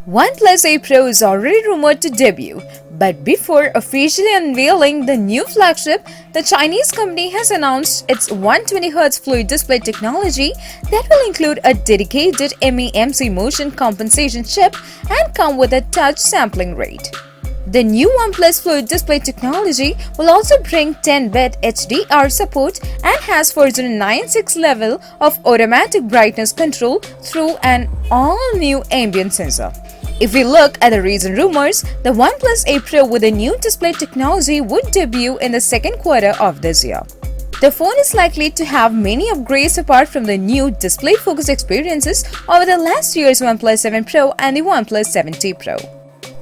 OnePlus 8 Pro is already rumored to debut, but before officially unveiling the new flagship, the Chinese company has announced its 120Hz Fluid Display technology that will include a dedicated MEMC motion compensation chip and come with a touch sampling rate. The new OnePlus Fluid Display technology will also bring 10-bit HDR support and has 4096 level of automatic brightness control through an all-new ambient sensor. If we look at the recent rumors, the OnePlus 8 Pro with a new display technology would debut in the second quarter of this year. The phone is likely to have many upgrades apart from the new display-focused experiences over the last year's OnePlus 7 Pro and the OnePlus 7T Pro.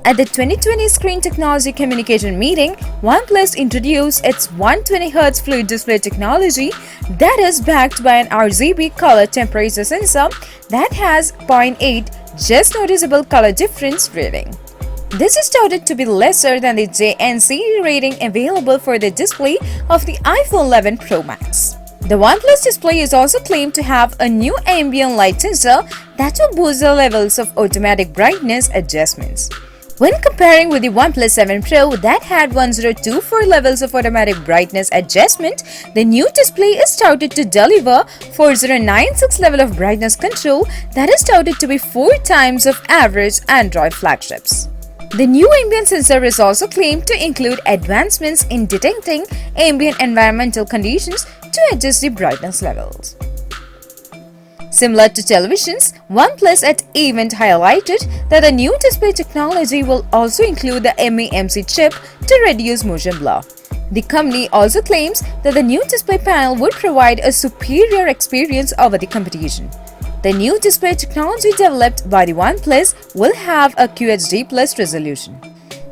At the 2020 Screen Technology Communication Meeting, OnePlus introduced its 120Hz Fluid Display technology that is backed by an RGB color temperature sensor that has 0.8 just noticeable color difference rating. This is touted to be lesser than the JNC rating available for the display of the iPhone 11 Pro Max. The OnePlus display is also claimed to have a new ambient light sensor that will boost the levels of automatic brightness adjustments. When comparing with the OnePlus 7 Pro that had 1024 levels of automatic brightness adjustment, the new display is touted to deliver 4096 level of brightness control that is touted to be 4 times of average Android flagships. The new ambient sensor is also claimed to include advancements in detecting ambient environmental conditions to adjust the brightness levels. Similar to televisions, OnePlus at event highlighted that the new display technology will also include the MEMC chip to reduce motion blur. The company also claims that the new display panel would provide a superior experience over the competition. The new display technology developed by the OnePlus will have a QHD+ resolution.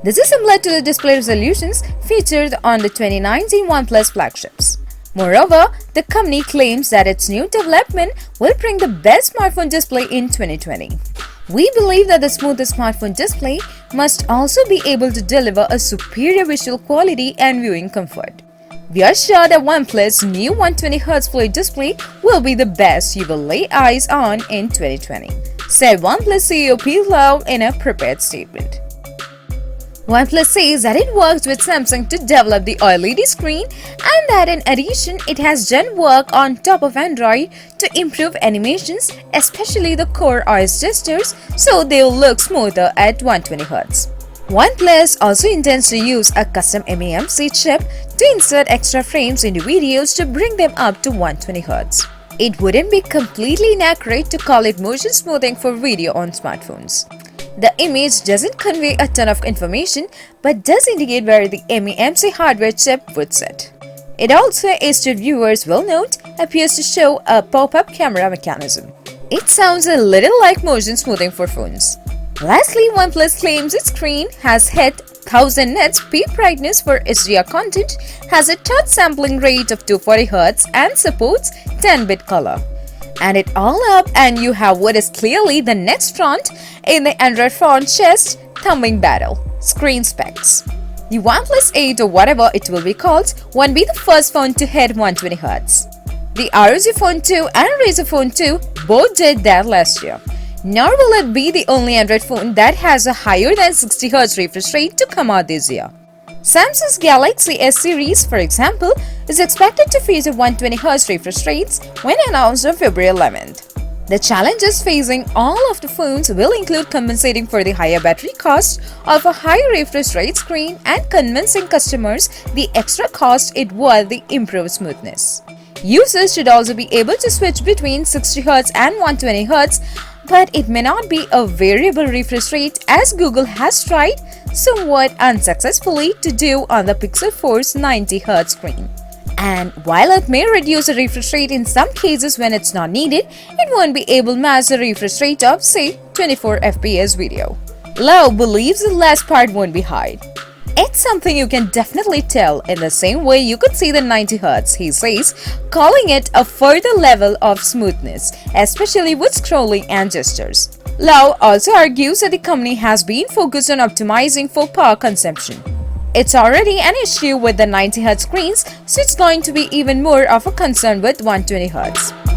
This is similar to the display resolutions featured on the 2019 OnePlus flagships. Moreover, the company claims that its new development will bring the best smartphone display in 2020. We believe that the smoothest smartphone display must also be able to deliver a superior visual quality and viewing comfort. We are sure that OnePlus' new 120Hz Fluid Display will be the best you will lay eyes on in 2020, said OnePlus CEO Pete Lau in a prepared statement. OnePlus says that it works with Samsung to develop the OLED screen and that in addition it has done work on top of Android to improve animations, especially the Core OS gestures, so they'll look smoother at 120Hz. OnePlus also intends to use a custom MEMC chip to insert extra frames into videos to bring them up to 120Hz. It wouldn't be completely inaccurate to call it motion smoothing for video on smartphones. The image doesn't convey a ton of information but does indicate where the MEMC hardware chip would sit. It also, astute viewers will note, appears to show a pop-up camera mechanism. It sounds a little like motion smoothing for phones. Lastly, OnePlus claims its screen has hit 1000 nits peak brightness for HDR content, has a touch sampling rate of 240Hz and supports 10-bit color. Add it all up and you have what is clearly the next front in the Android phone chest thumping battle, screen specs. The OnePlus 8 or whatever it will be called won't be the first phone to hit 120Hz. The ROG Phone 2 and Razer Phone 2 both did that last year. Nor will it be the only Android phone that has a higher than 60Hz refresh rate to come out this year. Samsung's Galaxy S series, for example, is expected to feature 120Hz refresh rates when announced on February 11th. The challenges facing all of the phones will include compensating for the higher battery cost of a high refresh rate screen and convincing customers the extra cost it worth the improved smoothness. Users should also be able to switch between 60Hz and 120Hz, but it may not be a variable refresh rate as Google has tried somewhat unsuccessfully to do on the Pixel 4's 90Hz screen. And while it may reduce the refresh rate in some cases when it's not needed, it won't be able to match the refresh rate of, say, 24 FPS video. Lau believes the last part won't be high. It's something you can definitely tell in the same way you could see the 90Hz, he says, calling it a further level of smoothness, especially with scrolling and gestures. Lau also argues that the company has been focused on optimizing for power consumption. It's already an issue with the 90Hz screens, so it's going to be even more of a concern with 120Hz.